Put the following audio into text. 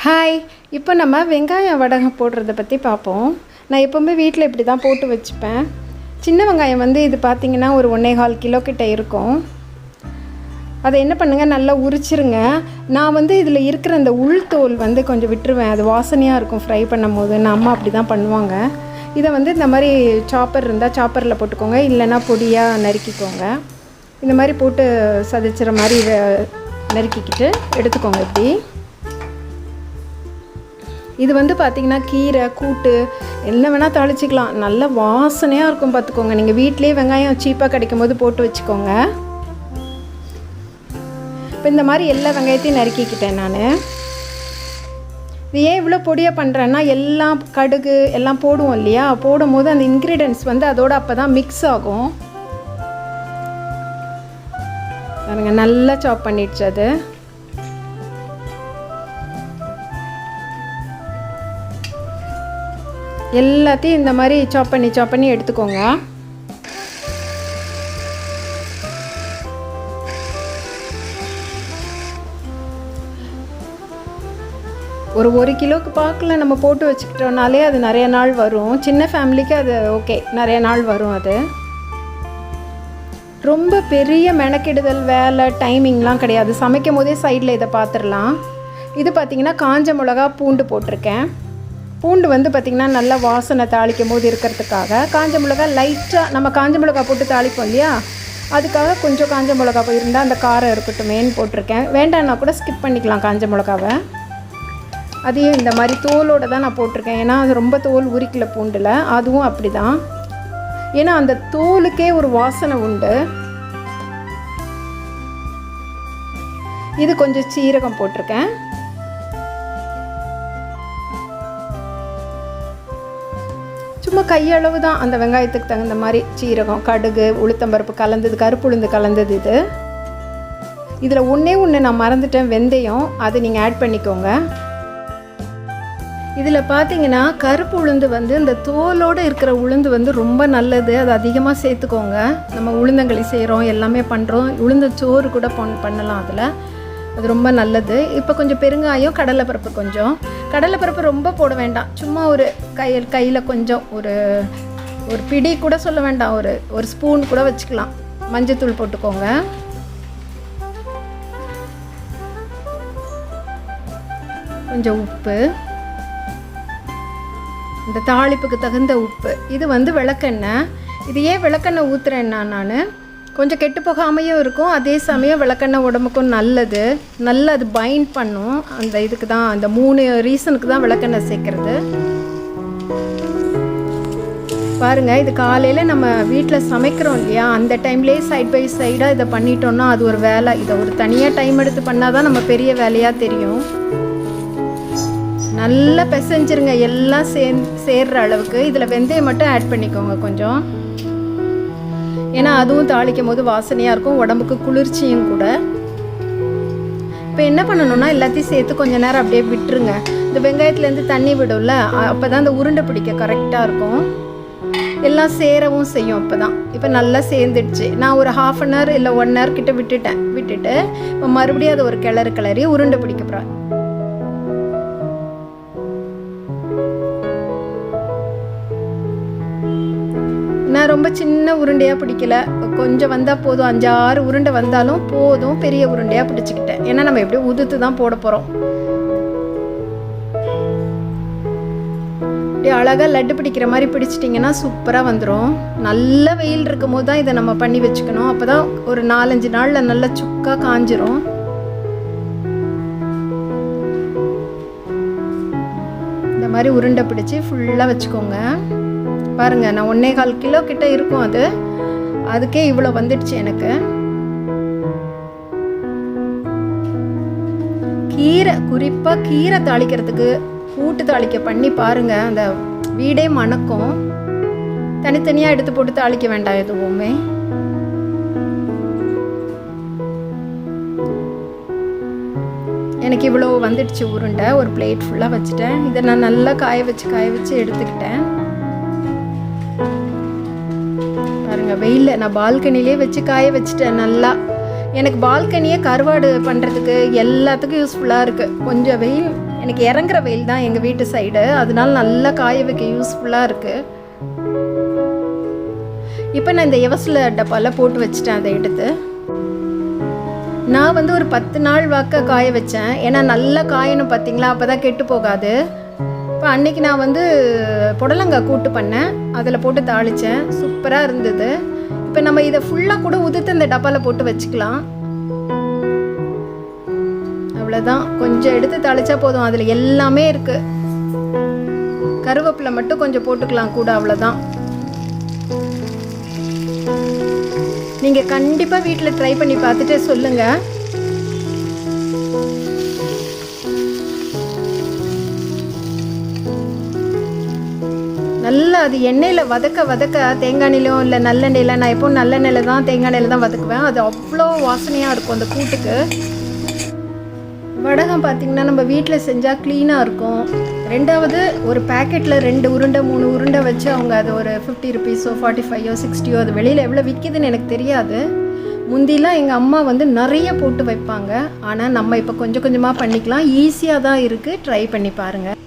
Hi, இப்போ நம்ம வெங்காயம் வடகம் போடுறத பற்றி பார்ப்போம். நான் எப்போவுமே வீட்டில் இப்படி தான் போட்டு வச்சுப்பேன். சின்ன வெங்காயம் வந்து இது பார்த்திங்கன்னா ஒரு 1.25 கிலோ கிட்ட இருக்கும். அதை என்ன பண்ணுங்கள், நல்லா உரிச்சிருங்க. நான் வந்து இதில் இருக்கிற அந்த உள்தோல் வந்து கொஞ்சம் விட்டுருவேன், அது வாசனையாக இருக்கும் ஃப்ரை பண்ணும் போது. நான் அம்மா அப்படி தான் பண்ணுவாங்க. இதை வந்து இந்த மாதிரி சாப்பர் இருந்தால் சாப்பரில் போட்டுக்கோங்க, இல்லைன்னா பொடியாக நறுக்கிக்கோங்க. இந்த மாதிரி போட்டு சதைச்சிற மாதிரி நறுக்கிக்கிட்டு எடுத்துக்கோங்க. இப்படி இது வந்து பார்த்திங்கன்னா கீரை கூட்டு என்ன வேணால் தாளிச்சிக்கலாம், நல்ல வாசனையாக இருக்கும். பார்த்துக்கோங்க, நீங்கள் வீட்டிலே வெங்காயம் சீப்பாக கிடைக்கும் போது போட்டு வச்சுக்கோங்க. இப்போ இந்த மாதிரி எல்லா வெங்காயத்தையும் நறுக்கிக்கிட்டேன் நான். இது ஏன் இவ்வளோ பொடியாக பண்ணுறேன்னா, எல்லாம் கடுகு எல்லாம் போடுவோம் இல்லையா, போடும் போது அந்த இன்க்ரீடியன்ட்ஸ் வந்து அதோட அப்போ தான் மிக்ஸ் ஆகும். பாருங்க, நல்லா சாப் பண்ணிடுச்சு. அது எல்லாத்தையும் இந்த மாதிரி சாப் பண்ணி எடுத்துக்கோங்க. ஒரு 1 கிலோக்கு பாக்கில் நம்ம போட்டு வச்சுக்கிட்டோம்னாலே அது நிறைய நாள் வரும். சின்ன ஃபேமிலிக்கு அது ஓகே, நிறைய நாள் வரும். அது ரொம்ப பெரிய மெனக்கெடுதல் வேலை டைமிங்லாம் கிடையாது. சமைக்கும் போதே சைடில் இதை பார்த்துடலாம். இது பார்த்திங்கன்னா காஞ்ச மிளகா பூண்டு போட்டிருக்கேன். பூண்டு வந்து பார்த்திங்கன்னா நல்லா வாசனை தாளிக்கும் போது இருக்கிறதுக்காக காஞ்ச மிளகா லைட்டாக, நம்ம காஞ்ச மிளகா போட்டு தாளிப்போம் இல்லையா, அதுக்காக கொஞ்சம் காஞ்ச மிளகா இருந்தால் அந்த காரம் இருக்கட்டுமேன்னு போட்டிருக்கேன். வேண்டான்னா கூட ஸ்கிப் பண்ணிக்கலாம் காஞ்ச மிளகாவை. அதையும் இந்த மாதிரி தோலோடு தான் நான் போட்டிருக்கேன், ஏன்னா அது ரொம்ப தோல் உரிக்கல பூண்டில். அதுவும் அப்படி தான், ஏன்னா அந்த தோலுக்கே ஒரு வாசனை உண்டு. இது கொஞ்சம் சீரகம் போட்டிருக்கேன். சும்மா கையளவு தான், அந்த வெங்காயத்துக்கு தகுந்த மாதிரி சீரகம், கடுகு, உளுத்தம்பருப்பு கலந்தது, கருப்பு உளுந்து கலந்தது. இதில் ஒன்று நான் மறந்துட்டேன், வெந்தயம். அது நீங்கள் ஆட் பண்ணிக்கோங்க. இதில் பார்த்தீங்கன்னா கருப்பு உளுந்து வந்து இந்த தோலோடு இருக்கிற உளுந்து வந்து ரொம்ப நல்லது, அது அதிகமாக சேர்த்துக்கோங்க. நம்ம உளுந்தங்களி செய்கிறோம், எல்லாமே பண்ணுறோம், உளுந்த சோறு கூட பண்ணலாம் அதில், அது ரொம்ப நல்லது. இப்போ கொஞ்சம் பெருங்காயம், கடலைப்பருப்பு கொஞ்சம். கடலைப்பருப்பு ரொம்ப போட வேண்டாம், சும்மா ஒரு கையில் கொஞ்சம், ஒரு பிடி கூட சொல்ல வேண்டாம், ஒரு ஸ்பூன் கூட வச்சுக்கலாம். மஞ்சத்தூள் போட்டுக்கோங்க. கொஞ்சம் உப்பு, இந்த தாளிப்புக்கு தகுந்த உப்பு. இது வந்து விளக்கெண்ணெய். இது ஏன் விளக்கெண்ணெய் ஊற்றுறேன்னா, நான் கொஞ்சம் கெட்டு போகாமையும் இருக்கும், அதே சமயம் விளக்கெண்ணெய் உடம்புக்கும் நல்லது, நல்லா அது பைண்ட் பண்ணும். அந்த இதுக்கு தான், அந்த 3 ரீசனுக்கு தான் விளக்கெண்ணெய் சேர்க்குறது. பாருங்கள், இது காலையில் நம்ம வீட்டில் சமைக்கிறோம் இல்லையா, அந்த டைம்லேயே சைட் பை சைடாக இதை பண்ணிட்டோம்னா அது ஒரு வேலை. இதை ஒரு தனியாக டைம் எடுத்து பண்ணால் தான் நம்ம பெரிய வேலையாக தெரியும். நல்லா பிசைஞ்சிருங்க, எல்லாம் சேர்ற அளவுக்கு. இதில் வெந்தயம் மட்டும் ஆட் பண்ணிக்கோங்க கொஞ்சம், ஏன்னா அதுவும் தாளிக்கும் போது வாசனையாக இருக்கும், உடம்புக்கு குளிர்ச்சியும் கூட. இப்போ என்ன பண்ணணும்னா, எல்லாத்தையும் சேர்த்து கொஞ்சம் நேரம் அப்படியே விட்டுருங்க. இந்த வெங்காயத்துலேருந்து தண்ணி விடும்ல, அப்போ தான் அந்த உருண்டை பிடிக்க கரெக்டாக இருக்கும், எல்லாம் சேரவும் செய்யும் அப்போ தான். இப்போ நல்லா சேர்ந்துடுச்சு. நான் ஒரு 1/2 அன் ஹவர் இல்லை 1 ஹவர் கிட்ட விட்டுட்டு இப்போ மறுபடியும் அதை ஒரு கிளறி உருண்டை பிடிக்க போகிறேன். நான் ரொம்ப சின்ன உருண்டையாக பிடிக்கல, கொஞ்சம் வந்தால் போதும், 5-6 உருண்டை வந்தாலும் போதும், பெரிய உருண்டையாக பிடிச்சிக்கிட்டேன். ஏன்னா நம்ம எப்படியும் உதுத்து தான் போட போகிறோம். இப்படி அழகாக லட்டு பிடிக்கிற மாதிரி பிடிச்சிட்டிங்கன்னா சூப்பராக வந்துடும். நல்ல வெயில் இருக்கும் போது தான் இதை நம்ம பண்ணி வச்சுக்கணும், அப்போ தான் ஒரு 4-5 நாளில் நல்லா சுக்கா காஞ்சிரும். இந்த மாதிரி உருண்டை பிடிச்சி ஃபுல்லாக வச்சுக்கோங்க. பாருங்கள், நான் 1.25 கிலோ கிட்ட இருக்கும், அதுக்கே இவ்வளோ வந்துடுச்சு எனக்கு. கீரை, குறிப்பாக கீரை தாளிக்கிறதுக்கு கூட்டு தாளிக்க பண்ணி பாருங்கள், அந்த வீடே மணக்கும். தனித்தனியாக எடுத்து போட்டு தாளிக்க வேண்டாம் எதுவுமே. எனக்கு இவ்வளோ வந்துடுச்சு உருண்டை. ஒரு பிளேட் ஃபுல்லாக வச்சுட்டேன். இதை நான் நல்லா காய வச்சு எடுத்துக்கிட்டேன். பாருங்கள், வெயிலில் நான் பால்கனிலே வச்சு காய வச்சுட்டேன் நல்லா. எனக்கு பால்கனியை கருவாடு பண்ணுறதுக்கு எல்லாத்துக்கும் யூஸ்ஃபுல்லாக இருக்குது. கொஞ்சம் வெயில் எனக்கு இறங்குற வெயில் தான் எங்கள் வீட்டு சைடு, அதனால நல்லா காய வைக்க யூஸ்ஃபுல்லாக இருக்குது. இப்போ நான் இந்த எவசில் டப்பாவில் போட்டு வச்சுட்டேன். அதை எடுத்து நான் வந்து ஒரு 10 நாள் வாக்க காய வச்சேன். ஏன்னா நல்லா காயணும் பார்த்திங்களா, அப்போ தான் கெட்டு போகாது. இப்போ அன்றைக்கி நான் வந்து புடலங்காய் கூட்டு பண்ணேன், அதில் போட்டு தாளித்தேன். சூப்பராக இருந்தது. இப்போ நம்ம இதை ஃபுல்லாக கூட உதுத்து இந்த டப்பாவில் போட்டு வச்சுக்கலாம். அவ்வளோதான், கொஞ்சம் எடுத்து தாளித்தா போதும். அதில் எல்லாமே இருக்குது. கருவேப்பிலை மட்டும் கொஞ்சம் போட்டுக்கலாம் கூட, அவ்வளோதான். நீங்கள் கண்டிப்பாக வீட்டில் ட்ரை பண்ணி பார்த்துட்டு சொல்லுங்கள். நல்லா அது எண்ணெயில் வதக்க தேங்காய் எண்ணெயிலும் இல்லை நல்லெண்ணெயில், நான் எப்போவும் நல்லெண்ணெயில் தான் தேங்காய் எண்ணெயில் தான் வதக்குவேன். அது அவ்வளோ வாசனையாக இருக்கும் அந்த கூட்டுக்கு. வடகம் பார்த்திங்கன்னா நம்ம வீட்டில் செஞ்சால் க்ளீனாக இருக்கும். ரெண்டாவது ஒரு பேக்கெட்டில் 2 உருண்டை 3 உருண்டை வச்சு அவங்க அது ஒரு 50 ருபீஸோ 45ஓ 60ஓ அது வெளியில் எவ்வளோ விற்கிதுன்னு எனக்கு தெரியாது. முந்திலாம் எங்கள் அம்மா வந்து நிறைய போட்டு வைப்பாங்க. ஆனால் நம்ம இப்போ கொஞ்சம் கொஞ்சமாக பண்ணிக்கலாம். ஈஸியாக தான் இருக்குது, ட்ரை பண்ணி பாருங்கள்.